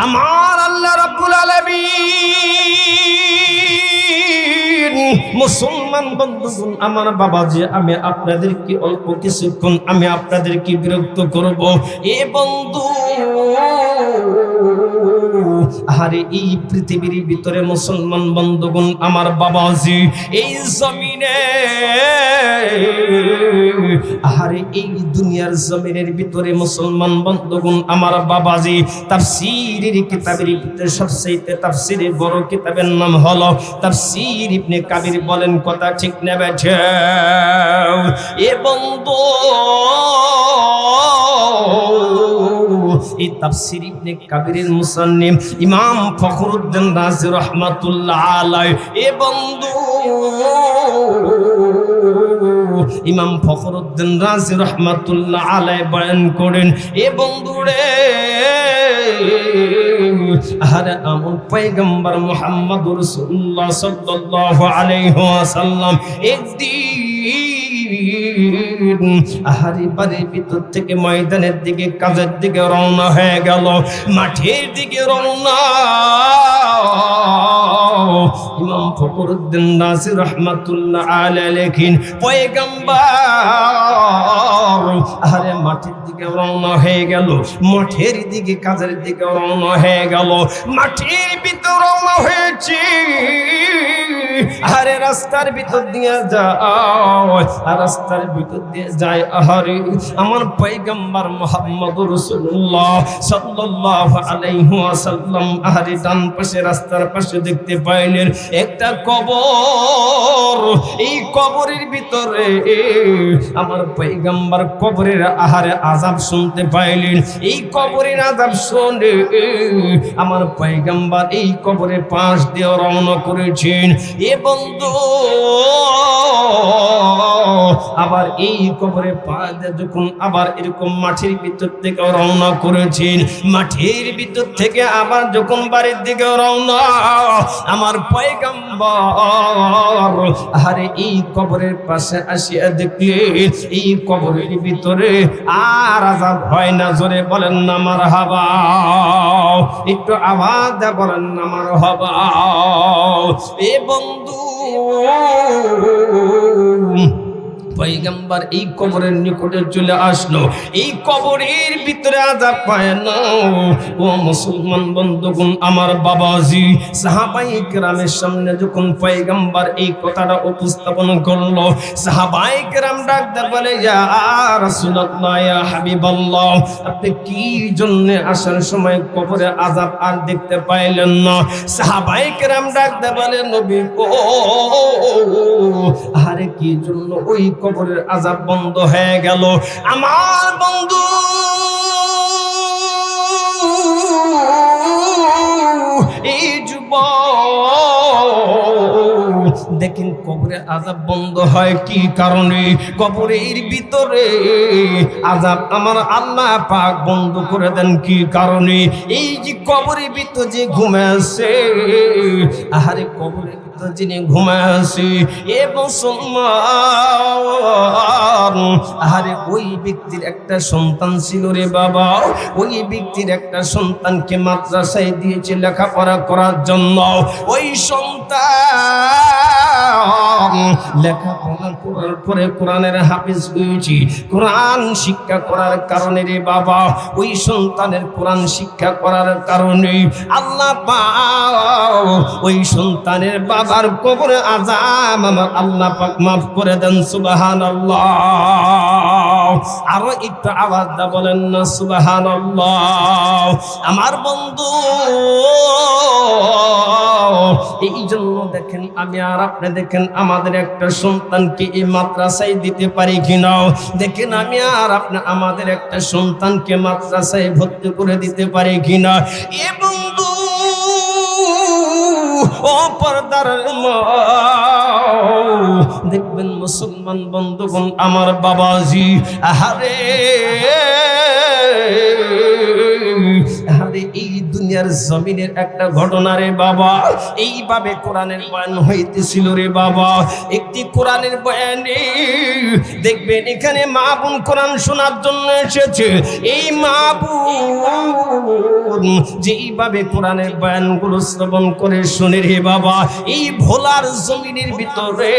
আমার আল্লাহ রাব্বুল আলামিন মুসলমান বন্ধুগণ, আমার বাবাজি, আমি আপনাদেরকে অল্প কিছুক্ষণ আমি আপনাদেরকে বিরক্ত করব। এ বন্ধু, আরে এই পৃথিবীর ভিতরে মুসলমান বন্ধুগণ, আমার বাবাজি, এই জমিনে, আরে এই দুনিয়ার জমিনের ভিতরে মুসলমান বন্ধুগণ, আমার বাবাজি, তাফসীরের কিতাবের ভিতরে সবচেয়ে তাফসীরের বড় কিতাবের নাম হলো তাফসীর ইবনে কাবির। বলেন কথা ঠিক না বেঠে? এ বন্ধু, এই তাফসীর ইবনে কাবিরের মুসান্নিফ ইমাম ফখরুদ্দিন রাজি রাহমাতুল্লাহ আলাইহি, এ বন্ধু, ইমাম ফখরুদ্দিন রাজি রাহমাতুল্লাহ আলাইহি বয়ান করেন, এ বন্ধুরে, আরে আমার পয়গম্বর মুহাম্মদুর রাসূলুল্লাহ সাল্লাল্লাহু আলাইহি ওয়াসাল্লাম একদিন আহারি বাড়ির ভিতর থেকে ময়দানের দিকে, কাজের দিকে রওনা হয়ে গেল, মাঠের দিকে রওনা। ইমাম ফখরুদ্দিন রাজি রাহমাতুল্লাহ আলাইহি লেখেন, পয়গম্বর আরে মাঠের দিকে রওনা হয়ে গেল, মাঠের দিকে, কাজের দিকে রওনা হয়ে গেল, মাঠের ভিতর রওনা হয়েছে, আরে রাস্তার ভিতর দিয়ে যায়, রাস্তার ভিতর দিয়ে যায়, আহারে আমার পয়গম্বর মুহাম্মদুর রাসূলুল্লাহ সাল্লাল্লাহু আলাইহি ওয়াসাল্লাম আহারে ডান পাশে, রাস্তার পাশে দেখতে পাইলেন একটা কবর। এই কবরের ভিতরে আমার পয়গম্বর কবরের আহারে আযাব শুনতে পাইলেন। এই কবরের আযাব শুনে আমার পয়গম্বর এই কবরের পাশ দিয়ে রওনা করেছেন। এ বন্ধু, আবার এই কবরে পা দিয়ে যখন আবার এরকম মাঠের ভিতর থেকে রওনা করেছেন, মাঠের ভিতর থেকে আবার যখন বাড়ির দিকে রওনা, আমার পয়গম্বর আরে এই কবরের পাশে আসিয়া দেখলেন এই কবরের ভিতরে আর আযাব হয় না। জোরে বলেন না মারহাবা, একটু আওয়াজ দিয়ে বলেন না মারহাবা। এ বন্ধু, পয়গম্বর এই কবরের নিকটে চলে আসলো, এই কবরের ভিতরে আযাব পায় না। ও মুসলমান বন্ধুগণ, আমার বাবাজি, সাহাবায়ে কেরামের সামনে যখন পয়গম্বর এই কথাটা উপস্থাপন করলো, সাহাবায়ে কেরাম ডাকতে বলে, ইয়া রাসূলুল্লাহ, ইয়া হাবিবাল্লাহ, আপনি কি জন্য আসার সময় কবরে আযাব আর দেখতে পাইলেন না? সাহাবায়ে কেরাম ডাকতে বলে, নবী ও, আরে কি জন্য ওই কবরের আযাব বন্ধ হয়ে গেল? আমার বন্ধু, এই যুবক দেখেন কবরের আযাব বন্ধ হয় কি কারণে? কবরের ভিতরে আযাব আমার আল্লাহ পাক বন্ধ করে দেন কি কারণে? এই যে কবরের ভিতরে যে ঘুমাচ্ছে, আহারে কবরের ভিতরে যিনি ঘুমাচ্ছে, এ মুসলমান, আহারে ওই ব্যক্তির একটা সন্তান ছিল রে বাবা, ওই ব্যক্তির একটা সন্তানকে মাদ্রাসায় দিয়েছে লেখাপড়া করার জন্য। ওই সন্তান লেখাপড়া করার পরে কোরআনের হাফেজ হয়েছে। কোরআন শিক্ষা করার কারণে রে বাবা, ওই সন্তানের কোরআন শিক্ষা করার কারণে আল্লাহ পাক ওই সন্তানের বাবার কবরে আযাব আমার আল্লাহ পাক মাফ করে দেন। সুবহানাল্লাহ। আরো একটু আওয়াজ দা বলেন না সুবহানাল্লাহ। আমার বন্ধু, এই জন্য দেখেন আমি আর আপনি দেখেন আমাদের একটা সন্তানকে এই মাদ্রাসায় দিতে পারি কিনা? দেখেন আমি আর আপনি আমাদের একটা সন্তানকে মাদ্রাসায় ভর্তি করে দিতে পারি কিনা? এ বন্ধু, ও পর্দার মা, দেখবেন মুসলমান বন্ধুগণ, আমার বাবাজি, আহারে আহারে এই দুনিয়ার জমিনের একটা ঘটনা রে বাবা। এইভাবে কোরআনের বয়ান হইতেছিল রে বাবা। একটি কোরআনের বয়ানে দেখবেন এখানে মা বোন কোরআন শোনার জন্য এসেছে। এই মা বোন যেইভাবে কোরআনের বয়ানগুলো শ্রবণ করে শুনে রে বাবা, এই ভোলার জমিনের ভিতরে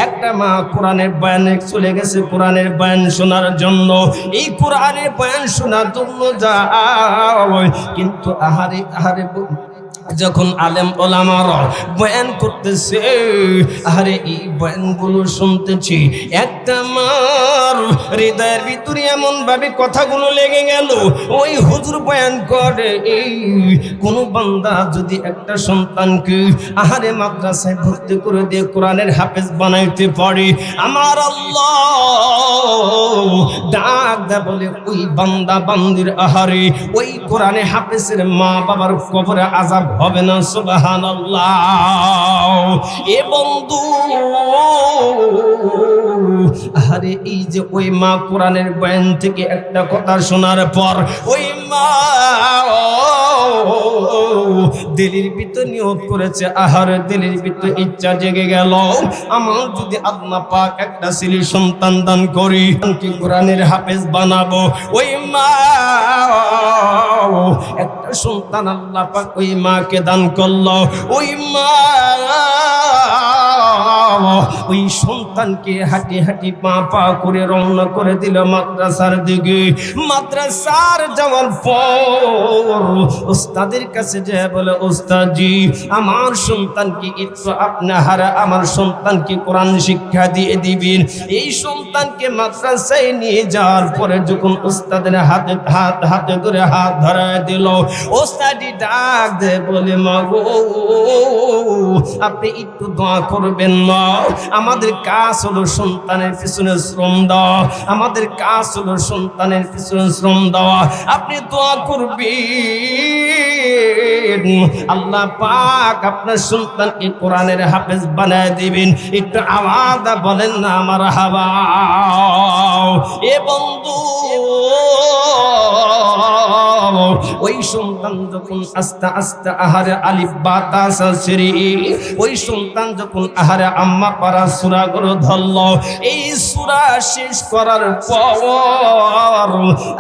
একটা মা কোরআনের বয়ানে চলে গেছে কোরআনের বয়ান শোনার জন্য। এই কোরআনের বয়ান শোনার জন্য যায়, কিন্তু আহারে আহারে যখন আলেম ওলামারা বয়ান করতেছে, আরে এই বয়ানগুলো শুনতেছি, একটা মার হৃদয়ের ভিতরে এমন ভাবে কথাগুলো লেগে গেল। ওই হুজুর বয়ান করে এই কোন বান্দা যদি একটা সন্তানকে আহারে মাদ্রাসায় ভর্তি করে দিয়ে কোরআনের হাফেজ বানাইতে পারে, আমার আল্লাহ ডাক দা বলে ওই বান্দা বান্দির আহারে ওই কোরআনে হাফেজের মা বাবার কবরে আযাব হবে না। সুবহানাল্লাহ। এ বন্ধু, আরে এই যে ওই মা কোরআনের বয়ান থেকে একটা কথা শোনার পর ওই মা দিলের ভিতর নিয়ত করেছে, আহারে দিলের ভিতর ইচ্ছা জেগে গেল, আমার যদি আল্লাহ পাক একটা ছেলে সন্তান দান করি, কি কোরআনের হাফেজ বানাবো। ওই মা একটা সন্তান আল্লাহ পাক ওই মাকে দান করলো। ওই মা ওই সন্তানকে হাঁটি হাঁটি পা পা করে রওনা করে দিল মাদ্রাসার দিকে। মাদ্রাসার যাওয়ার পর ওস্তাদের কাছে যায় বলে, ওস্তাদজি আমার সন্তানকে একটু আপনারা আমার সন্তানকে কোরআন শিক্ষা দিয়ে দিবেন। এই সন্তানকে মাদ্রাসায় নিয়ে যাওয়ার পরে যখন ওস্তাদের হাতে ধরে হাত ধরায় দিল, ওস্তাদি ডাক দেয় বলে, মা গো আপনি একটু দোয়া করবেন না। আমাদের কাজ হলো সন্তানের পিছনে শ্রম দেওয়া, আমাদের কাজ হলো সন্তানের পিছনে শ্রম দেওয়া। আপনি দোয়া করবেন আল্লাহ পাক আপনার সন্তানকে কোরআনের হাফেজ বানায় দিবেন। একটু আওয়াজ বলেন না আমার হাওয়া। এ বন্ধু, ওই সন্তান যখন আস্তে আস্তে আহারে আলিফ বা তা সা সিরি, ওই সন্তান যখন আহারে আম্মা পারা সূরা গুলো ধরল, এই সূরা শেষ করার পর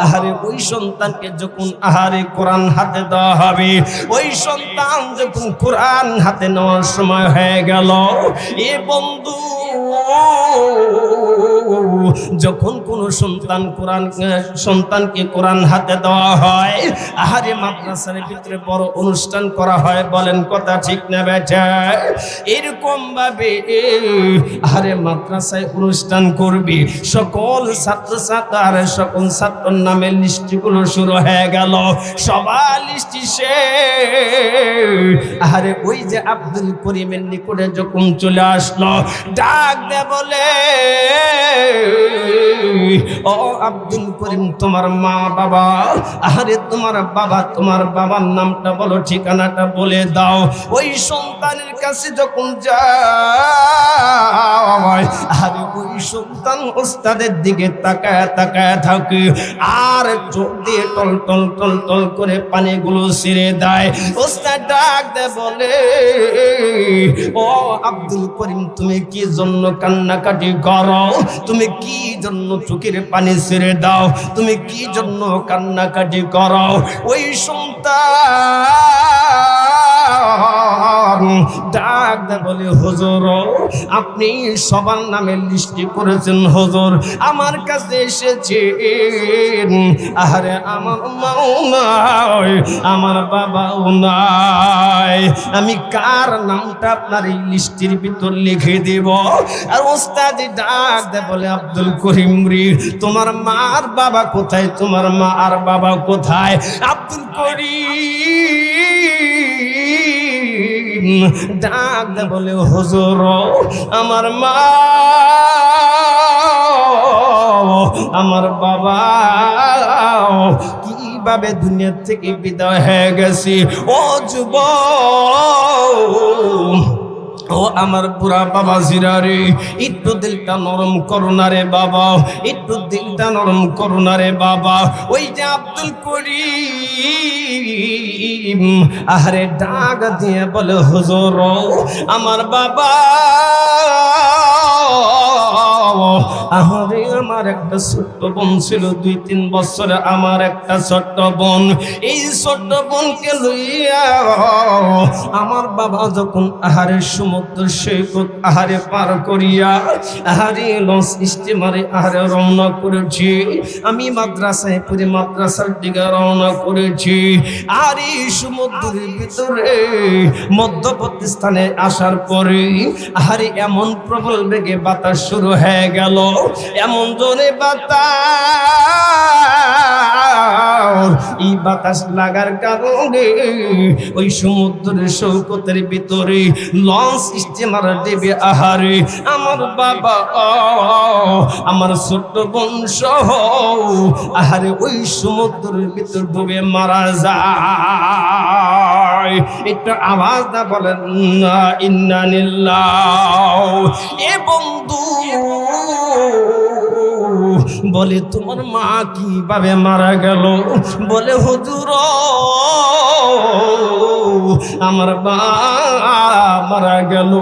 আহারে ওই সন্তানকে যখন আহারে কোরআন হাতে দেওয়া হবে, ওই সন্তান যখন কোরআন হাতে নেওয়ার সময় হয়ে গেল, এ বন্ধু যখন কোন সন্তানকে কোরআন হাতে দেওয়া হয়, আহারে মাদ্রাসার ভিতরে বড় অনুষ্ঠান করা হয়, বলেন কথা ঠিক না বেঠা? এরকম ভাবে আহারে মাদ্রাসায় অনুষ্ঠান করবি, সকল ছাত্রছাত্রী আর সকল ছাত্রর নামের লিস্টগুলো শুরু হয়ে গেল। সবার লিস্টি আহারে ওই যে আব্দুল করিমের নিকটে যখন চলে আসলো, ডাক দে বলে, ও আব্দুল করিম তোমার মা বাবা, আরে তোমার বাবার নামটা বলো, ঠিকানাটা বলে দাও। ওই সন্তানের কাছে যখন যায়, আরে ওই সন্তান ওস্তাদের দিকে তাকায় তাকায় থাকে, আর চোখ দিয়ে টল টল টল টল করে পানিগুলো ছিঁড়ে দেয়। ওস্তাদ ডাক দে বলে, ও আব্দুল করিম তুমি কি জন্য কান্নাকাটি করো? তুমি কি জন্য চোখের পানি ছেড়ে দাও? তুমি কি জন্য কান্নাকাটি করো? ওই সন্তান ডাক দে বলে, হুজুর আপনি সবার নামে লিস্টি করেছেন হুজুর, আমার কাছে এসেছেন, আরে আমার মাও নাই, আমার বাবাও নাই, আমি কার নামটা আপনার এই লিস্টির ভিতর লিখে দেব? আর ওস্তাদ ডাক দে বলে, আব্দুল করিম রে তোমার মা আর বাবা কোথায়? তোমার মা আর বাবা কোথায়? আব্দুল করিম ডাক দে বলে, হুজুর আমার মা আমার বাবা কিভাবে দুনিয়া থেকে বিদায় হয়ে গেছে। ও যুবক, ও ও আমার বুড়া বাবা জিরারে, একটু দিলটা নরম করোনা রে বাবা, একটু দিলটা নরম করোনা রে বাবা। ওই যে আব্দুল করিম আহারে ডাক দিয়ে বলে, হুজুর আমার বাবা, আহারে আমার একটা ছোট্ট বোন ছিল, 2-3 বছরে আমার একটা ছোট্ট বোন। এই ছোট্ট বোনকে লইয়া আমার বাবা যখন আহারে সমুদ্র সৈকত আহারে পার করিয়া আহারে লঞ্চ স্টিমারে আহারে রওনা করেছি, আমি মাদ্রাসায় পড়ে মাদ্রাসার দিকে রওনা করেছি। আর এই সমুদ্রের ভিতরে মধ্যবর্তী স্থানে আসার পরে আহারে এমন প্রবল বেগে বাতাস শুরু হয়ে গেল, এমন জোরে বাতাস, এই বাতাস লাগার কারণে ওই সমুদ্রের সৈকতের ভিতরে লঞ্চ স্টিমার দেবে আহারে আমার বাবা আমার ছোট্ট বোন সহ আহারে ওই সমুদ্রের ভিতর ডুবে মারা যায়। একটু আওয়াজ না বলেন না ইন্না লিল্লাহ। এ বন্ধু বলে, তোমার মা কিভাবে মারা গেল? বলে, হুজুর আমার মা মারা গেল।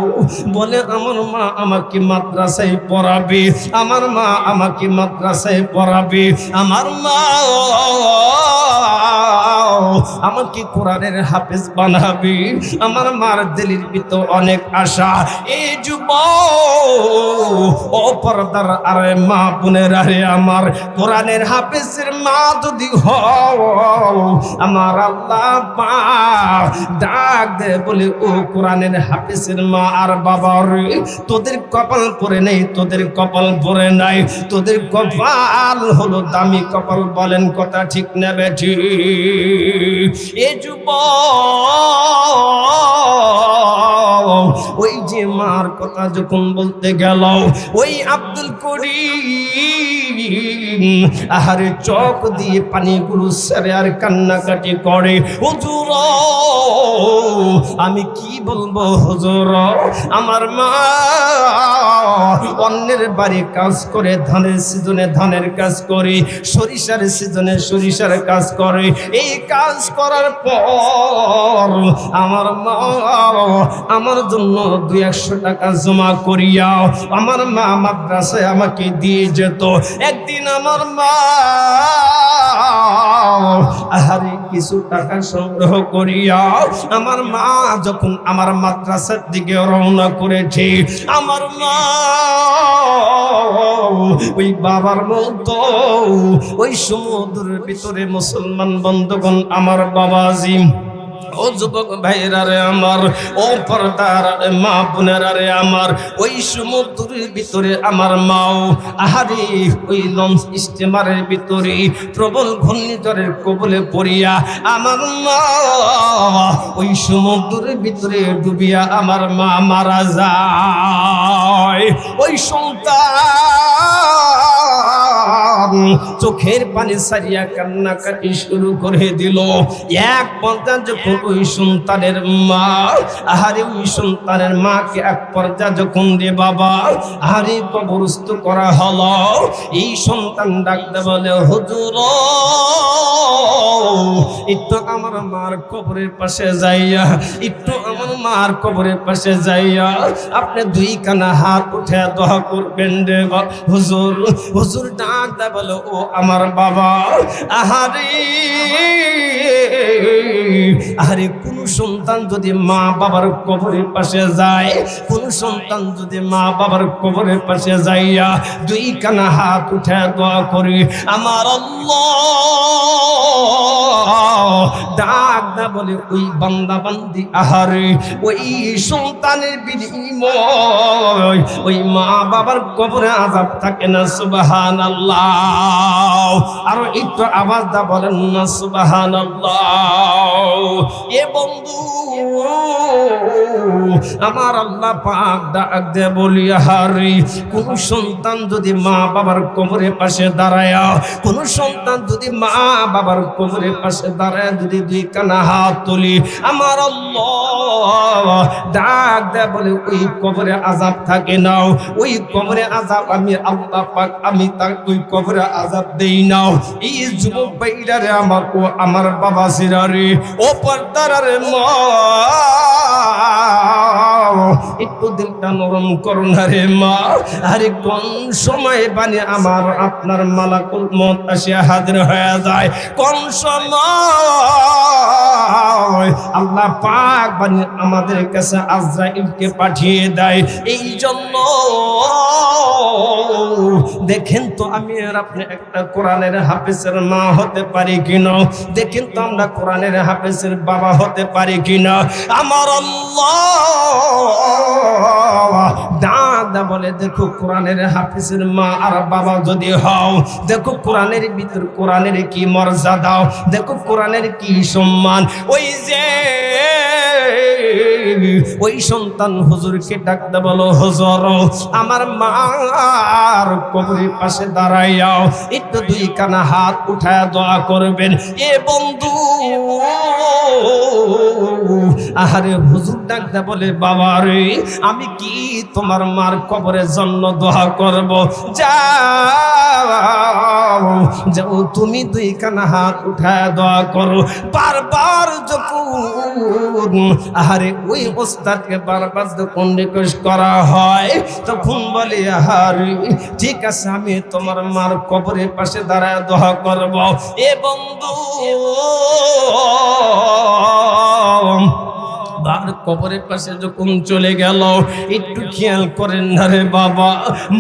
বলে, আমার মা আমাকে মাদ্রাসায় পড়াবে, আমার মা আমাকে মাদ্রাসায় পড়াবে, আমার মা আমাকে কোরআনের হাফেজ বানাবে, আমার মার দিলের ভিতর অনেক আশা। এই যুবক ও পর্দার আরে মা বোনের আরে আমার কোরআনের হাফেজের মা যদি হও, আমার আল্লাহ পাক ডাক দে বলে, ও কোরআনের হাফেজের মা আর বাবা রে, তোদের কপাল পরে নেই, তোদের কপাল পরে নাই, তোদের কপাল হলো দামি কপাল। বলেন কথা ঠিক না বেঠিক? এ যুবক ওই যে মার কথা যখন বলতে গেল, ওই আব্দুল করিম আহারে চোখ দিয়ে পানিগুলো ছেড়ে আর কান্নাকাটি করে, হুজুর আমি কি বলবো হুজুর, আমার মা অন্যের বাড়ি কাজ করে, ধানের সিজনে ধানের কাজ করে, সরিষার সিজনে সরিষার কাজ করে। এই কাজ করার পর আমার মা আমার জন্য 200 টাকা জমা করিয়া আমার মা মাদ্রাসায় আমাকে দিয়ে যেত। একদিন আমার মা আহারে কিছু টাকা সংগ্রহ করিয়া আমার মা যখন আমার মাদ্রাসার দিকে রওনা করেছে, আমার মা ওই বাবার মতো ওই সমুদ্রের ভিতরে মুসলমান বন্ধুগণ আমার বাবা আজিম, ও যুবক ভাইরা রে আমার, ও পর্দার মা বোনেরা রে আমার, ওই সমুদ্রের ভিতরে আমার মাও আহারে ওই লঞ্চ স্টিমারের ভিতরে প্রবল ঘূর্ণিঝড়ের কবলে পড়িয়া আমার মা ওই সমুদ্রের ভিতরে ডুবিয়া আমার মা মারা যায়। ওই সন্তান চোখের পানি সারিয়া কান্নাকাটি শুরু করে দিল। এক পর্যায়ে যখন ওই সন্তানের মা আহারে ওই সন্তানের মাকে এক পর্যায়ে যখন রে বাবা আহারে কবরস্থ করা হলো, এই সন্তান ডাকতে বলে, হুজুর একটু আমার মার কবরের পাশে যাইয়া, একটু আমার মার কবরের পাশে যাইয়া আপনি 2 কানা হাত উঠে দোয়া করবেন রে হুজুর। হুজুর ডাকতে বলে, ও আমার বাবা, আহারে আরে কোন সন্তান যদি মা বাবার কবরের পাশে যায়, কোন সন্তান যদি মা বাবার কবরের পাশে যাইয়া 2 কানা হাত উঠে দোয়া করে, আমার আল্লাহ ডাক না বলে, ওই বান্দা বান্দি আহারে ওই সন্তানের বিনিময় ওই মা বাবার কবরে আযাব থাকে না। সুবহানাল্লাহ। আরো একটু আওয়াজ দা বলেন না সুবহানাল্লাহ। এ বন্ধু আমার আল্লাহ পাক ডাক দে বলি হারি কোন সন্তান যদি মা বাবার কোমরের পাশে দাঁড়ায়, কোন সন্তান যদি মা বাবার কোমরের পাশে দাঁড়ায় যদি দুই কানা হাত তুলি, আমার আল্লাহ ডাক দে বলে ওই কবরে আযাব থাকে না, ওই কবরে আযাব আমি আল্লাহ পাক আমি তার ওই কবরে আযাব দেই না। এই যুবক ভাইরা রে আমার ও আমার বাবা সিরারে ও পর্দার মা একটু দিলটা নরম করুন রে মা। আরে কোন সময় বানি আমার আপনার মালাকুল মউত আসিয়া হাজির হয়ে যায়, কোন সময় আল্লাহ পাক বানি আমাদের কাছে আজরাইলকে পাঠিয়ে দেয়। এই জন্য দেখেন তো আমি আর আপনি একটা কোরআনের হাফেজের মা হতে পারি কিনা, দেখেন তো আমরা কোরআনের হাফেজের বাবা হতে পারি কিনা। আমার আল্লাহ ডাক বলে দেখো কোরআনের হাফেজের মা আর বাবা যদি হও, দেখো কোরআনের ভিতর কোরআনের কি মর্যাদা, দেখো কোরআনের কি সম্মান। ওই যে ওই সন্তান হুজুরকে ডাকতে বলো হুজুর আমার মার কবরের পাশে দাঁড়াইয়াও একটু দুই কানা হাত উঠায় দোয়া করবেন। এ বন্ধু আহারে হুজুর ডাকতে বলে বাবা রে আমি কি তোমার মার কবরের জন্য দোয়া করব? যাও যাও তুমি দুই কানা হাত উঠায় দোয়া করো। বারবার যখন আহারে ওই ওস্তাদকে বারবার যখন রিকোয়েস্ট করা হয় তখন বলে আহারে ঠিক আছে আমি তোমার মার কবরের পাশে দাঁড়ায় দোয়া করব। এ বন্ধু বার কবরের পাশে যখন চলে গেল একটু খেয়াল করেন না রে বাবা,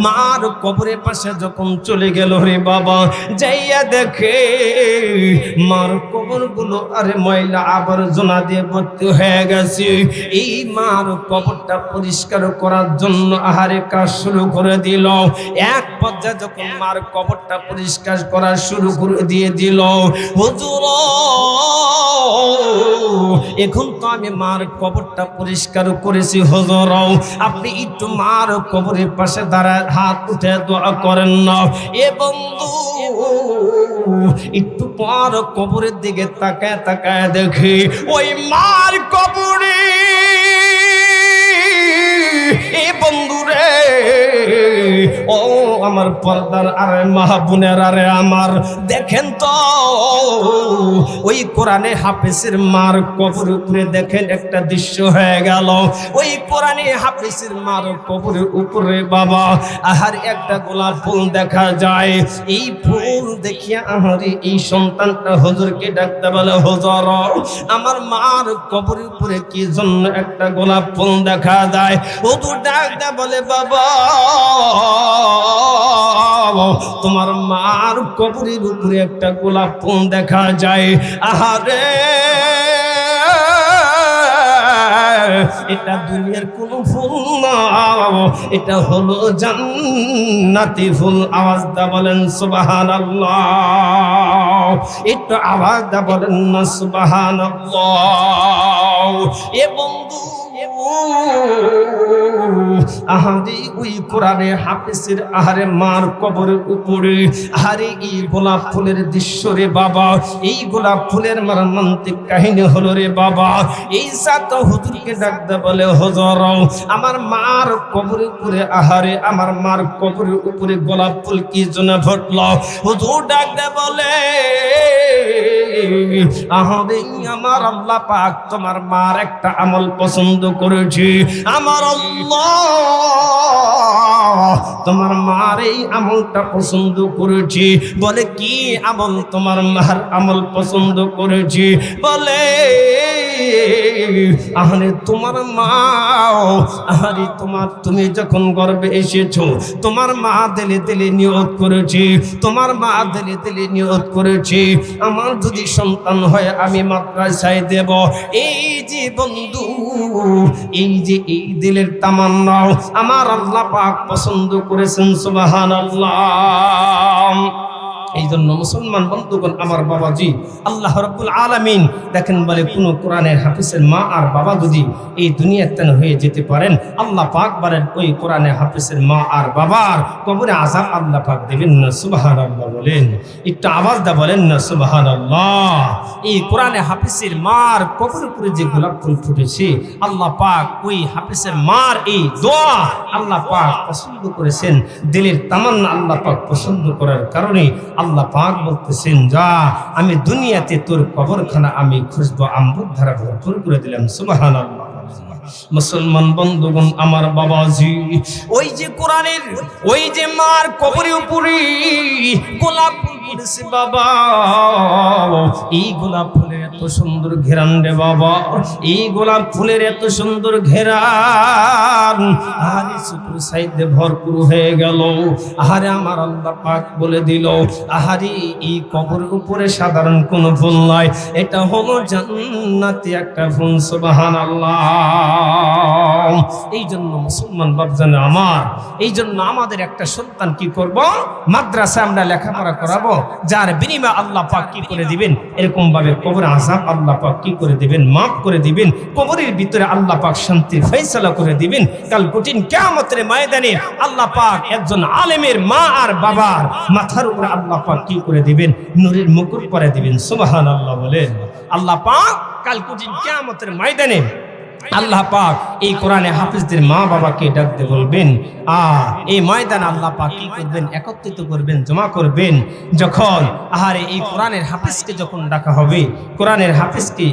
মার কবরের পাশে যখন চলে গেল রে বাবা যাইয়া দেখে মার কবরগুলো আরে ময়লা আবর্জনা দিয়ে ভর্তি হয়ে গেছে। এই মার কবরটা পরিষ্কার করার জন্য আহারে কাজ শুরু করে দিল। এক পর্যায়ে যখন মার কবরটা পরিষ্কার করা শুরু করে দিয়ে দিল, হুজুর এখন তো আমি মার কবরটা পরিষ্কার করেছি, হুজুর আপনি একটু মার কবরের পাশে দাঁড়ায় হাত উঠে দোয়া করেন না। এ বন্ধু একটু পর কবরের দিকে তাকায় তাকায় দেখি ওই মার কবরে এ বন্ধু রে ও আমার পর্দার আরে মা বোনের আরে আমার দেখেন তো ওই কোরআনে হাফেজের মার কবরের উপরে দেখেন একটা দৃশ্য হয়ে গেল। ওই কোরআনে হাফেজের মার কবরের উপরে বাবা আহার একটা গোলাপ ফুল দেখা যায়। এই ফুল দেখিয়া আহারে এই সন্তানটা হুজুরকে ডাকতে বলে হুজুর আমার মার কবরের উপরে কি জন্য একটা গোলাপ ফুল দেখা যায়? হুজুর ডাকতে বলে বাবা তোমার মার কবরের উপরে একটা গোলাপ ফুল দেখা যায়। আহারে এটা দুনিয়ার কোন ফুল না, এটা হলো জান্নাতি ফুল। আওয়াজ দা বলেন সুবহানাল্লাহ, একটু আওয়াজ দা বলেন না সুবহানাল্লাহ। এ বন্ধু আহারে ওই কোরআনে হাফেজের আহারে মার কবরের উপরে আহারে এই গোলাপ ফুলের দৃশ্য রে বাবা, এই গোলাপ ফুলের মর্মান্তিক কাহিনী হলো রে বাবা। এই সাত হুজুরকে ডাকতে বলে হুজুর আমার মার কবরের উপরে আহারে আমার মার কবরের উপরে গোলাপ ফুল কি জন্য ফুটলো? হুজুর ডাকতে বলে আহারে আমার আল্লাহ পাক তোমার মার একটা আমল পছন্দ করেছি। আমার আল্লাহ তোমার মার এই আমলটা পছন্দ করেছি। বলে কি আমল? তোমার মার আমল পছন্দ করেছি বলে আহারে তোমার মা আহারে তুমি যখন গর্ভে এসেছো তোমার মা দিলে দিলে নিয়ত করেছি, তোমার মা দিলে দিলে নিয়ত করেছি আমার যদি সন্তান হয় আমি মাদ্রাসায় দেব। এই যে বন্ধু এই যে এই দিলের তামান্নাও আমার আল্লাহ পাক পছন্দ করেছেন সুবহানাল্লাহ। এই জন্য মুসলমান বন্ধুগণ আমার বাবাজি, আল্লাহ রাব্বুল আলামিন দেখেন বলে কোন কোরআনের হাফেজের মা আর বাবা যদি এই দুনিয়াতে হয়ে যেতে পারেন, আল্লাহ পাক বলেন ওই কোরআনের হাফেজের মা আর বাবার কবরে আযাব আল্লাহ পাক দিবেন না। সুবহানাল্লাহ বলেন, একটু আওয়াজ দা বলেন না সুবহানাল্লাহ। এই কোরআনের হাফেজের মার কবরের উপরে যে গোলাপ ফুল ফুটেছে, আল্লাহ পাক ওই হাফেজের মার এই দোয়া আল্লাহ পাক পছন্দ করেছেন। দিলের তামান্না আল্লাহ পাক পছন্দ করার কারণে আল্লাহ পাক বলতেছেন, যা আমি দুনিয়াতে তোর কবরখানা আমি খুশবু আম্বর ধারা ভরপুর করে দিলাম। সুবহানাল্লাহ। মুসলমান বন্ধুগণ আমার বাবাজি, ওই যে কোরআনের ওই যে মার কবরের উপরে গোলাপ ফুল ফুটেছে বাবা, এই গোলাপ ফুলের এত সুন্দর ঘেরান রে বাবা, এই গোলাপ ফুলের এত সুন্দর ঘেরান আরে সুপুর সাইডে ভরপুর হয়ে গেল। আহারে আমার আল্লাহ পাক বলে দিল, আহারে এই কবরের উপরে সাধারণ কোন ফুল নয়, এটা হলো জান্নাতি একটা ফুল। সুবহানাল্লাহ। এই জন্য মুসলমান বাপজানে আমার, এই জন্য আমাদের একটা সন্তান কি করব, মাদ্রাসা আমরা লেখাপড়া করাবো, যার বিনিময়ে আল্লাহ পাক কি করে দিবেন, এরকম ভাবে কবর আযাব আল্লাহ পাক কি করে দিবেন, মাফ করে দিবেন। কবরের ভিতরে আল্লাহ পাক শান্তির ফয়সালা করে দিবেন। কাল কঠিন কিয়ামতের ময়দানে আল্লাহ পাক একজন আলেমের মা আর বাবার মাথার উপরে আল্লাহ পাক কি করে দিবেন, নূরের মুকুট পরে দিবেন। সুবহানাল্লাহ বলেন। আল্লাহ পাক কাল কঠিন কিয়ামতের ময়দানে আল্লাহ পাক এই কোরআনে হাফেজদের মা বাবাকে ডাকতে বলবেন, এই ময়দান আল্লাহ পাক কি করবেন, একত্রিত করবেন, জমা করবেন। যখন আহারে এই কোরআনের হাফেজকে যখন ডাকা হবে, কোরআনের হাফেজকে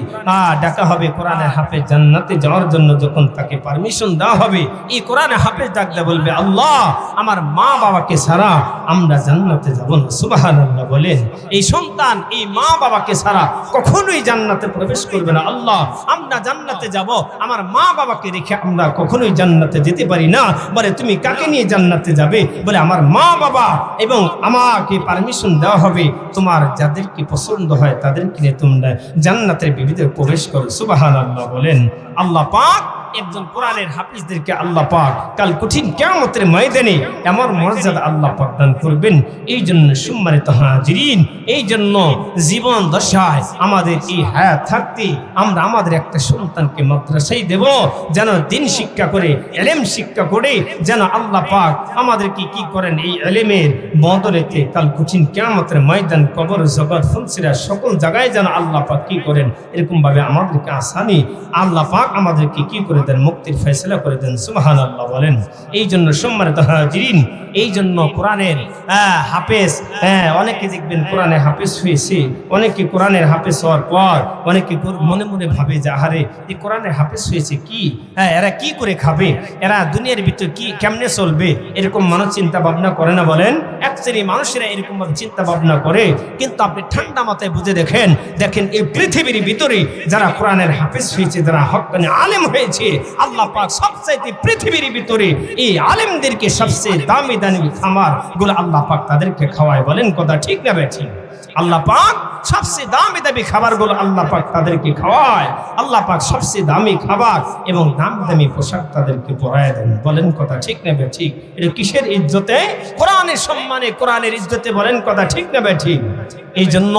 ডাকা হবে, কোরআনের হাফেজ জান্নাতে যাওয়ার জন্য যখন তাকে পারমিশন দেওয়া হবে, এই কোরআনের হাফেজ ডাকতে বলবে, আল্লাহ আমার মা বাবাকে ছাড়া আমরা জান্নাতে যাব না। সুবহানাল্লাহ বলেন। এই সন্তান এই মা বাবাকে ছাড়া কখনোই জান্নাতে প্রবেশ করবে না। আল্লাহ আমরা জান্নাতে যাব, আমার মা বাবাকে রেখে আমরা কখনোই জান্নাতে যেতে পারি না। বলে তুমি কাকে নিয়ে জান্নাতে যাবে? বলে আমার মা বাবা, এবং আমাকে পারমিশন দেওয়া হবে তোমার যাদেরকে পছন্দ হয় তাদেরকে নিয়ে তোমরা জান্নাতের বিবিধে প্রবেশ করো। সুবহানাল্লাহ বলেন। আল্লাহ পাক একজন কোরআনের হাফেজদেরকে আল্লাহ পাক কাল কঠিন কিয়ামতের ময়দানে এমন মর্যাদা আল্লাহ পাক দান করবেন। এই জন্য সম্মানিত হাজিরিন, এই জন্য জীবন দশায় আমাদের এই হায়াত থাকতে আমরা আমাদের একটা সন্তানকে মাদ্রাসায় দেব, যেন দিন শিক্ষা করে, ইলম শিক্ষা করে, যেন আল্লাহ পাক আমাদেরকে কি করেন, এই ইলমের বদলেতে কাল কঠিন কিয়ামতের ময়দান, কবর, জগৎ, ফুলসিরা সকল জায়গায় যেন আল্লাহ পাক কি করেন, এরকম ভাবে আমাদেরকে আসানি আল্লাহ পাক আমাদেরকে কি করে দেন, মুক্তির ফয়সালা করে দেন। সুবহানাল্লাহ বলেন। এই জন্য সম্মানিত হাজিরিন, এই জন্য কোরআনের হাফেজ, অনেকে দেখবেন কোরআনের হাফেজ হয়েছে, অনেকে কোরআনের হাফেজ হওয়ার পর অনেকে মনে মনে ভাবে যে আহারে এই কোরআনের হাফেজ হয়েছে কি, এরা কি করে খাবে, এরা দুনিয়ার ভিতরে কি কেমনে চলবে, এরকম মানুষ চিন্তা ভাবনা করে না। বলেন এক শ্রেণী মানুষেরা এরকম ভাবে চিন্তা ভাবনা করে, কিন্তু আপনি ঠান্ডা মাথায় বুঝে দেখেন এই পৃথিবীর ভিতরে যারা কোরআনের হাফেজ হয়েছে, যারা হক্কানি আলেম হয়েছে, আল্লাহ পাক সবচাইতে পৃথিবীর ভিতরে এই আলেমদেরকে সবচেয়ে দামি দামি খাবার গুলো আল্লাহ পাক তাদেরকে খাওয়ায়। বলেন কথা ঠিক না বেঠিক? আল্লাহ পাক সবচেয়ে দামি দামি খাবারগুলো আল্লাহ পাক তাদেরকে খাওয়ায়। আল্লাহ পাক সবচেয়ে দামি খাবার এবং দামি দামি পোশাক তাদেরকে পরায় দেন। বলেন কথা ঠিক না বেঠিক? এটা কিসের ইজ্জতে? কোরআনের সম্মানে, কোরআনের ইজ্জতে। বলেন কথা ঠিক না বেঠিক? এই জন্য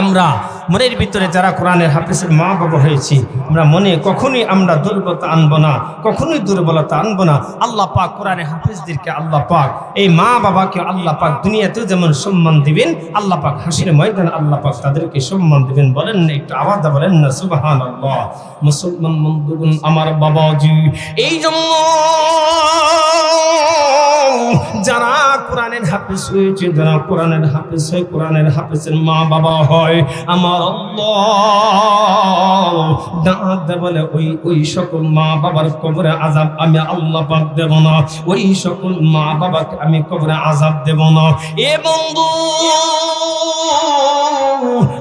আমরা মনের ভিতরে যারা কোরআনের হাফেজের মা বাবা হয়েছি, আমরা মনে কখনোই আমরা দুর্বলতা আনবো না, কখনোই দুর্বলতা আনবো না। আল্লাহ পাক কোরআনের হাফেজদেরকে আল্লাহ পাক এই মা বাবাকে আল্লাহ পাক দুনিয়াতেও যেমন সম্মান দিবেন, আল্লাহ পাক হাসির ময়দানে আল্লাহ পাক তাদেরকে সম্মান দিবেন। বলেন না একটু আওয়াজ বলেন না সুবহানাল্লাহ। মুসলমান বন্ধুগণ আমার বাবাজি, এই জন্য যারা কোরআনের হাফেজ হয়েছে, যারা কোরআনের হাফেজ হয়, কোরআনের হাফেজের মা বাবা হয়, আমার আল্লাহ দাঁত বলে ওই সকল মা বাবার কবরে আযাব আমি আল্লাহ পাক দেব না, ওই সকল মা বাবাকে আমি কবরে আযাব দেব না। এ বন্ধু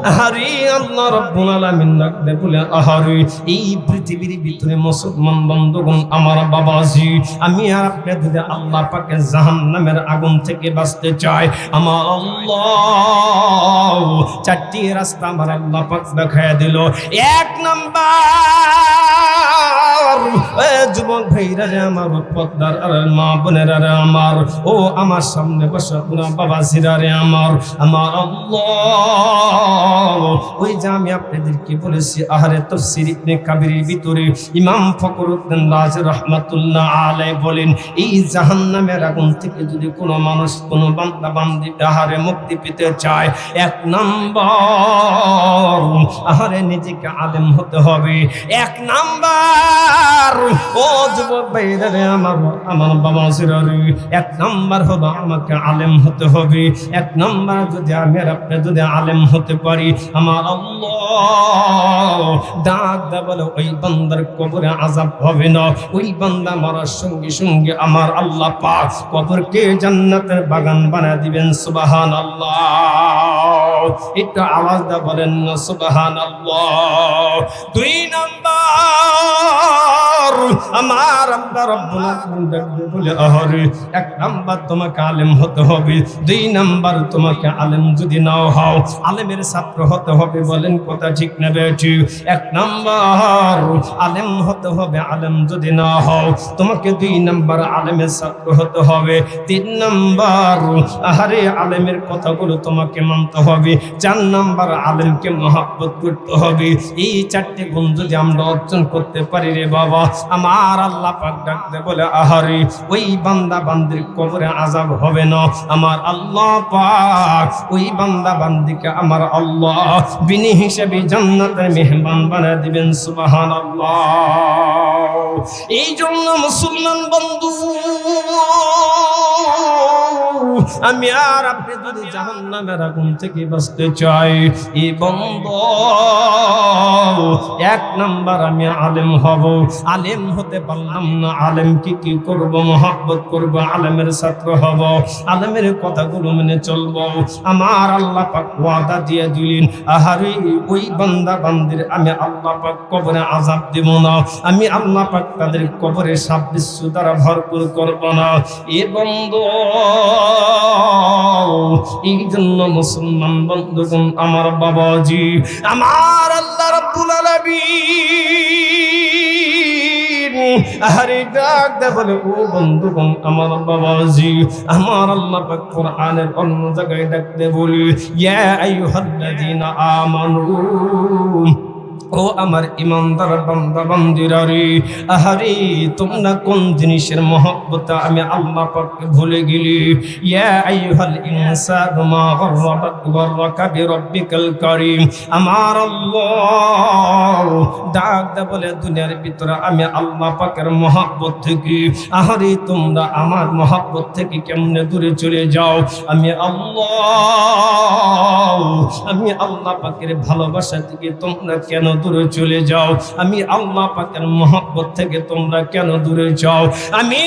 আহারে আল্লাহ রাব্বুল আলামিন ডাকতে বলে, আহারে এই পৃথিবীর ভিতরে মুসলমান বন্ধুগণ আমার বাবাজি, আমি আর আপনি যদি আল্লাহ পাকের জাহান্নামের আগুন থেকে বাঁচতে চাই, আমার আল্লাহ চারটি রাস্তা আমার আল্লাহ পাক দেখায় দিল। এক নাম্বার যুবক ভাইরা রে আমার, পদ্মার আর মা বোনেরা রে আমার, ও আমার সামনে বসা পুরা বাবা জিরা রে আমার আল্লাহ, ওই যে আমি আপনাদেরকে বলেছি আহারে তাফসীর ইবনে কাবিরের ভিতরে ইমাম ফখরুদ্দিন রাজি রাহমাতুল্লাহ আলাইহি বলেন, এই জাহান্নামের আগুন থেকে যদি কোনো মানুষ কোনো বান্দা বান্দি আহারে মুক্তি পেতে চায়, এক নাম্বার আহারে নিজেকে আলেম হতে হবে। এক নাম্বার, ও যুবক ভাইরা রে আমার, আমার বাবা জিরারে, এক নাম্বার হলো আমাকে আলেম হতে হবে। এক নাম্বার যদি আমি আর আপনি যদি আলেম হতে পারি, আমার আল্লাহ ডাক দেয়া বলে ওই বান্দার কবরে আযাব হবে না। ওই বান্দা মরার সঙ্গে সঙ্গে আমার আল্লাহ পাক কবরকে জান্নাতের বাগান বানিয়ে দিবেন। সুবহানাল্লাহ, একটু আওয়াজ দা বলেন না সুবহানাল্লাহ। দুই নাম্বার, আমার আল্লাহ রাব্বুল আলামিন বলে আহারে, এক নাম্বার তোমাকে আলেম হতে হবে। দুই নাম্বার, তোমাকে আলেম যদি নাও হও, আলেমের ছাত্র হতে হবে। বলেন কথা ঠিক না বেঠিক? এক নাম্বার আলেম হতে হবে, আলেম যদি না হও তোমাকে দুই নাম্বার আলেমের ছাত্র হতে হবে। তিন নাম্বার, আহারে আলেমের কথাগুলো তোমাকে মানতে হবে। চার নাম্বার, আলেমকে মহব্বত করতে হবে। এই চারটি গুণ যদি আমরা অর্জন করতে পারি রে বাবা, আমার আল্লাহ পাক ডাকতে বলে আহারে ওই বান্দা বান্দির কবরে আযাব হবে না। আমার আল্লাহ পাক ওই বান্দা বান্দিকে আমার আল্লাহ বিনি হিসেবে জান্নাতের মেহমান বানিয়ে দিবেন। সুবহানাল্লাহ। এই জন্য মুসলমান বন্ধু, আমি আর আপনি যদি জাহান্নামের আগুন থেকে বাঁচতে চাই, এই বন্ধু এক নাম্বার আমি আলেম হব। আলেম হতে পারলাম না, আলেম কি করব? মহব্বত করব, আলেমের ছাত্র হব, আলেমের কথাগুলো মেনে চলব। আমার আল্লাহ পাক ওয়াদা দিয়ে দিলেন, আহারে ওই বান্দা বান্দির আমি আল্লাহ পাক কবরে আযাব দেব না। আমি আল্লাহ পাক তাদের কবরে সাব্বিশ্য দ্বারা ভরপুর করব না। এ বন্ধু, এই জন্য মুসলমান বন্ধুগণ, আমার বাবাজি, আমার আল্লাহ রাব্বুল আলামিন আহারে ডাক দেয়া বলে, ও বন্ধুগণ, আমার বাবাজি, আমার আল্লাহ পাক কোরআনের অন্য জায়গায় ডাকতে বলি, ইয়া আইয়ুহাল্লাযীনা আমানু, ও আমার ইমানদার বান্দা বান্দিরা রে, আহারে তোমরা কোন জিনিসের মহব্বতে আমি আল্লাহ পাককে ভুলে গেলি? ইয়া আইয়ুহাল ইনসানু মা গাররাকা বিরাব্বিকাল কারীম। আমার আল্লাহ ডাক দে বলে, দুনিয়ার ভিতরে আমি আল্লাহ পাকের মহব্বত থেকে, আহারে তোমরা আমার মহব্বত থেকে কেমনে দূরে চলে যাও? আমি আল্লাহ পাকের ভালোবাসা থেকে তোমরা কেন দূরে চলে যাও? আমি আল্লাহ পাকের মহব্বত থেকে তোমরা কেন দূরে যাও? আমি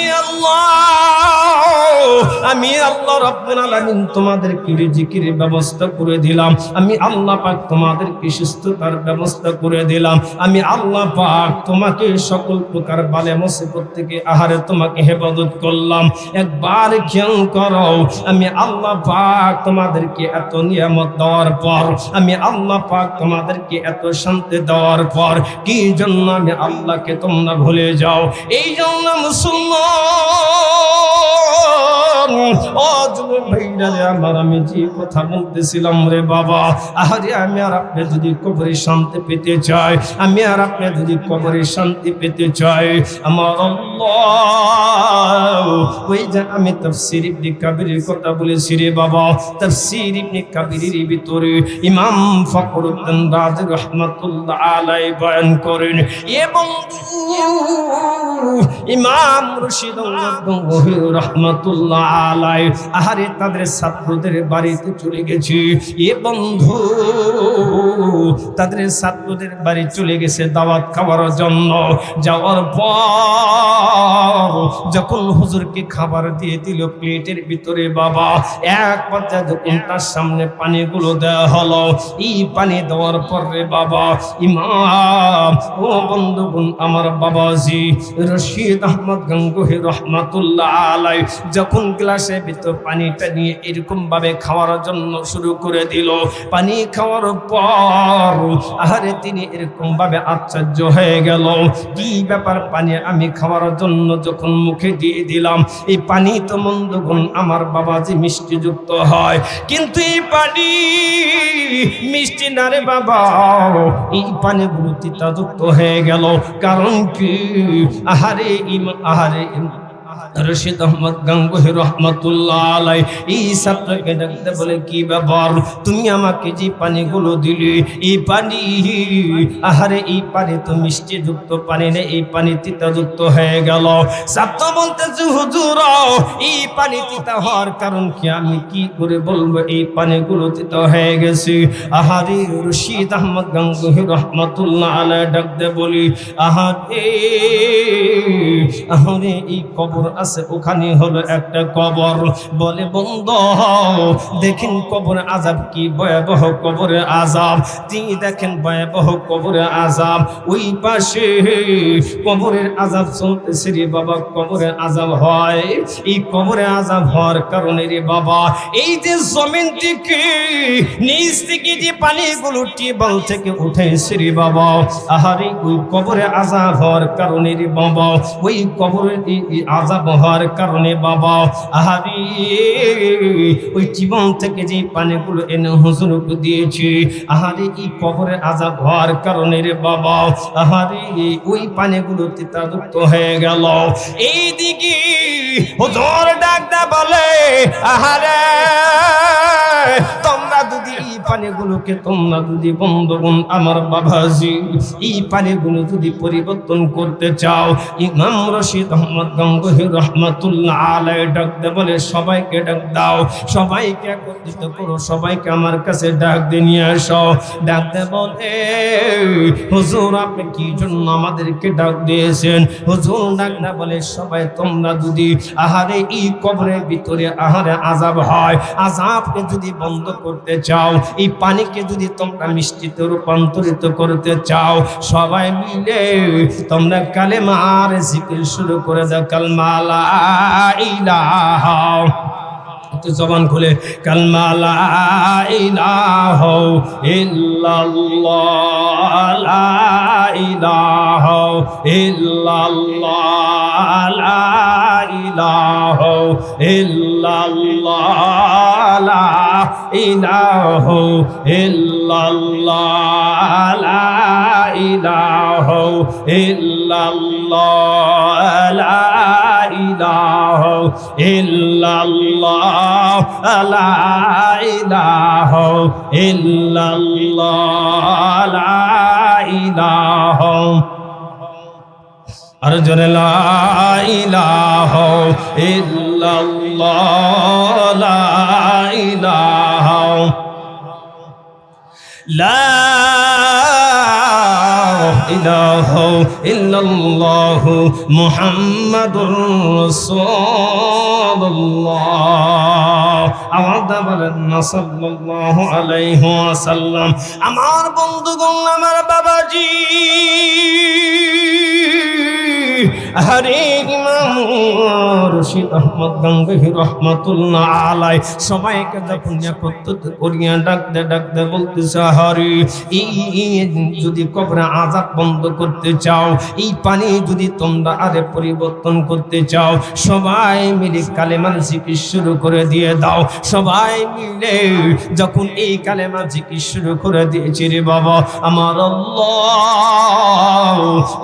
আল্লাহ রাব্বুল আলামিন তোমাদেরকে রিজিকের ব্যবস্থা করে দিলাম। আমি আল্লাহ পাক তোমাদেরকে সুস্থতার ব্যবস্থা করে দিলাম। আমি আল্লাহ পাক তোমাকে সকল প্রকার বালে মুসিবত থেকে আহারে তোমাকে হেফাজত করলাম। একবার খেয়াল করো, আমি আল্লাহ পাক তোমাদেরকে এত নিয়ামত দেওয়ার পর, আমি আল্লাহ পাক তোমাদেরকে এত শান্তি দেওয়ার পর, কি জন্য আমি আল্লাহকে তোমরা ভুলে যাও? এই জন্য মুসলমান, ও যুবক ভাইরা রে আমার, আমি যে কথা বলতেছিলাম রে বাবা, আহারে আমি আর আপনি যদি কবরে শান্তি পেতে চাই, আমি আর আপনি যদি কবরে শান্তি পেতে চাই, আমার আল্লাহ ওই যে আমি তাফসীর ইবনে কাবিরের কথা বলেছি রে বাবা, তাফসীর ইবনে কাবিরের ভিতরে ইমাম ফখরুদ্দিন রাজি রাহমাতুল্লাহ আলাইহি বয়ান করেন, এবং ইমাম রশিদ গঙ্গোহী রাহমাতুল্লাহ আলাইহি আহারে তাদের ছাত্রদের বাড়িতে চলে গেছে। এ বন্ধু, তাদের ছাত্রদের বাড়ি চলে গেছে দাওয়াত খাওয়ার জন্য। যাওয়ার পর যখন হুজুরকে খাবার দিয়ে দিল প্লেটের ভিতরে বাবা, এক পর্যায়ে যখন তার সামনে পানিগুলো দেওয়া হলো, এই পানি দেওয়ার পর রে বাবা, ইমাম, ও বন্ধুগণ আমার বাবাজি রশিদ আহমদ গঙ্গোহী রহমাতুল্লাহ আলাইহি যখন গ্লাস গ্লাসের ভিতর পানিটা নিয়ে এরকম ভাবে খাওয়ার জন্য শুরু করে দিল। পানি খাওয়ার পর আহারে তিনি এরকম ভাবে আশ্চর্য হয়ে গেল, কি ব্যাপার, পানি আমি খাওয়ার জন্য যখন মুখে দিয়ে দিলাম, এই পানি তো বন্ধুগণ আমার বাবাজি মিষ্টি যুক্ত হয়, কিন্তু এই পানি মিষ্টি না রে বাবা, এই পানিগুলো তিতা যুক্ত হয়ে গেল। কারণ কি? আহারে আহারে রশিদ আহমদ গাঙ্গুহি রহমাতুল্লাহ আলাই এই ছাত্রকে ডাকতে বলে, কি ব্যাপার, তুমি আমাকে যে পানিগুলো দিলে, এই পানি আহারে এই পানি তো মিষ্টি যুক্ত পানি নেই, এই পানি তিতা যুক্ত হয়ে গেল। ছাত্র বলতেছে, হুজুর এই পানি তিতা হওয়ার কারণ কি, আমি কি করে বলবো এই পানিগুলো তিতা হয়ে গেছে। আহারে রশিদ আহমদ গাঙ্গুহি রহমাতুল্লাহ আলাই ডাকতে বলি, আহারে আহারে এই কবর আছে, ওখানে হলো একটা কবর। বলে, বন্ধু দেখেন কবরে আযাব কি ভয়াবহ কবরে আযাব, তিনি দেখেন ভয়াবহ কবরে আযাব, ওই পাশে কবরের আযাব চলতেছে রে বাবা, কবরে আযাব হয়। এই কবরে আযাব হওয়ার কারণে রে বাবা, এই যে জমিন থেকে নিচ থেকে যে পানিগুলো টিউবওয়েল থেকে উঠেছে রে বাবা, আহারে ওই কবরে আযাব হওয়ার কারণে রে বাবা, ওই কবরের আযাব হওয়ার কারণে বাবা, আহারে ওই জীবন থেকে যে পানিগুলো এনে হুজুরকে দিয়েছি, আহারে এই কবরে আযাব হওয়ার কারণে রে বাবা, আহারে ওই পানিগুলো তিতাযুক্ত হয়ে গেল। এইদিকে হুজুর ডাকটা বলে, আহারে তোমরা যদি এই পানিগুলোকে, তোমরা যদি বন্ধুগণ আমার বাবাজি এই পানিগুলো যদি পরিবর্তন করতে চাও, ইমাম রশিদ আহমদ গাঙ্গুহি রহমাতুল্লাহ আলাইহি ডাকতে বলে, সবাইকে ডাক দাও, সবাইকে একত্রিত করো, সবাইকে আমার কাছে ডাক দিয়ে নিয়ে আসো। ডাকতে বলে, হুজুর আপনি কি জন্য আমাদেরকে ডাক দিয়েছেন? হুজুর ডাক না বলে, সবাই তোমরা যদি আহারে এই কবরের ভিতরে আহারে আযাব হয়, আযাবকে যদি বন্ধ করতে চাও, এই পানিকে যদি তোমরা মিষ্টিতে রূপান্তরিত করতে চাও, সবাই মিলে তোমরা কালেমার জিকির শুরু করে দাও। কালমা লা ইলাহা, একটু জবান খুলে, কালমা লা ইলাহা ইল্লাল্লাহ, লা ইলাহা ইল্লাল্লাহ, লা ইলাহা ইল্লাল্লাহ, লা ইলাহা ইল্লাল্লাহ, লা ইলাহা ইল্লাল্লাহ, লা ইলাহা ইল্লাল্লাহ, লা ইলাহা ইল্লাল্লাহ, লা ইলাহা, আর জোরে লা ইলাহা ইল্লাল্লাহ, লা ইলাহা, লা ইলাহা ইল্লাল্লাহ মুহাম্মাদুর রাসূলুল্লাহ। আওয়াজ বলেন না সাল্লাল্লাহু আলাইহি ওয়াসাল্লাম। আমার বন্ধুগণ, আমার বাবাজি, আরে ইমাম রশিদ আহমদ গাঙ্গুহি রহমাতুল্লাহ আলাই সবাইকে যখন একত্রিত করিয়া ডাকতে ডাকতে বলতেছে, আরে এই যদি কবরে আযাব বন্ধ করতে চাও, এই পানি যদি তোমরা আরে পরিবর্তন করতে চাও, সবাই মিলে কালেমার জিকির শুরু করে দিয়ে দাও। সবাই মিলে যখন এই কালেমার জিকির শুরু করে দিয়েছে রে বাবা, আমার আল্লাহ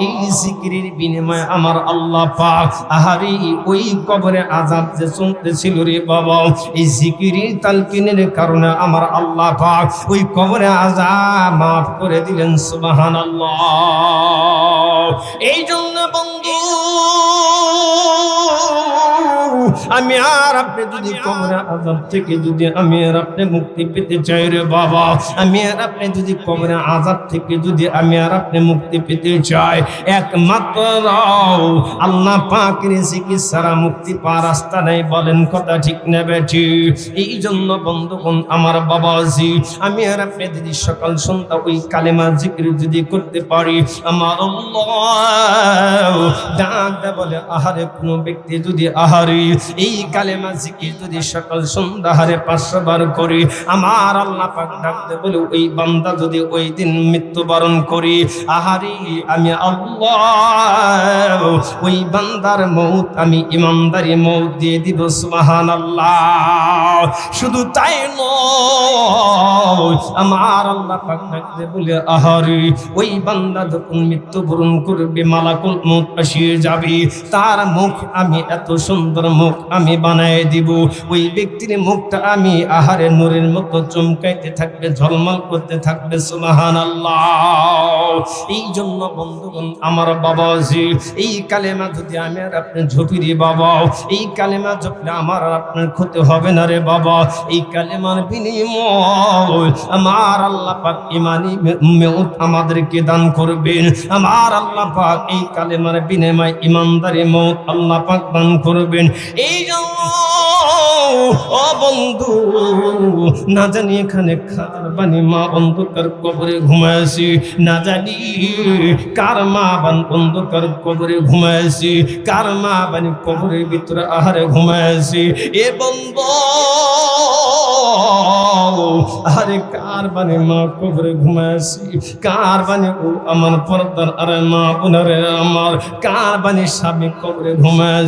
এই জিকিরের বিনিময়ে আমার আল্লাহ পাক আহারে ওই কবরে আযাব যে চলতেছিল রে বাবা, এই জিকিরের তালকিনের কারণে আমার আল্লাহ পাক ওই কবরে আযাব মাফ করে দিলেন। সুবহানাল্লাহ। এই জন্য বন্ধু, আমি আর আপনি যদি কবরে আযাব থেকে যদি আমি আর আপনি মুক্তি পেতে চাই রে বাবা, আমি আর আপনি যদি কবরে আযাব থেকে যদি আমি আর আপনি মুক্তি পেতে চাই, একমাত্র আল্লাহ পাকের জিকির ছাড়া মুক্তি পাওয়ার রাস্তা নেই। বলেন কথা ঠিক না বেঠি? এই জন্য বন্ধুগণ আমার বাবাজি, আমি আর আপনি যদি সকাল সন্ধ্যা ওই কালেমা জিকির যদি করতে পারি, আমার আল্লাহ ডাক বলে, আহারে কোনো ব্যক্তি যদি আহারে এই এই কালেমা জিকির যদি সকাল সন্ধ্যা হারে 500 বার করি, আমার আল্লাহ পাক ডাকতে বলে ওই বান্দা যদি ওই দিন মৃত্যুবরণ করি, আহারে আমি আল্লাহ ওই বান্দার মৌত আমি ইমানদারি মৌত দিয়ে দিব। সুবহানাল্লাহ। শুধু তাই নয়, আমার আল্লাহ পাক ডাকতে বলে আহারে ওই বান্দা যখন মৃত্যুবরণ করবে, মালাকুল মউত আসিয়ে যাবে, তার মুখ আমি এত সুন্দর মুখ আমি বানায় দিব, ওই ব্যক্তির মুখটা আমি আহারে নূরের মতো চমকাইতে থাকবে, ঝলমল করতে থাকবে। সুবহানাল্লাহ। এই জন্য বন্ধুগণ আমার বাবাজি, এই কালেমা যদি আমি আর আপনি ঝুঁকিরি বাবা, এই কালেমা জপলে আমার আর আপনার ক্ষতি হবে না রে বাবা। এই কালেমার বিনিময় আমার আল্লাহ পাক ইমানি মউত আমাদেরকে দান করবেন। আমার আল্লাহ পাক এই কালেমার বিনিময় ইমানদারি মউত আল্লাহ পাক দান করবেন। এই জন্য ও বন্ধু, না জানি এখানে কার বানি মা অন্ধকার কবরে ঘুমাইছি, না জানি কার মা বান অন্ধকার কবরে ঘুমাইছি, কার মা বানি কবরের ভিতরে আহারে ঘুমাইছি। এ বন্ধু, আরে কার বানি মা কবরে ঘুমাইছি, কার বানি ও আমার পর্দার আরে মা বোনারে আমার, কার বানি স্বামী কবরে ঘুমাইছি।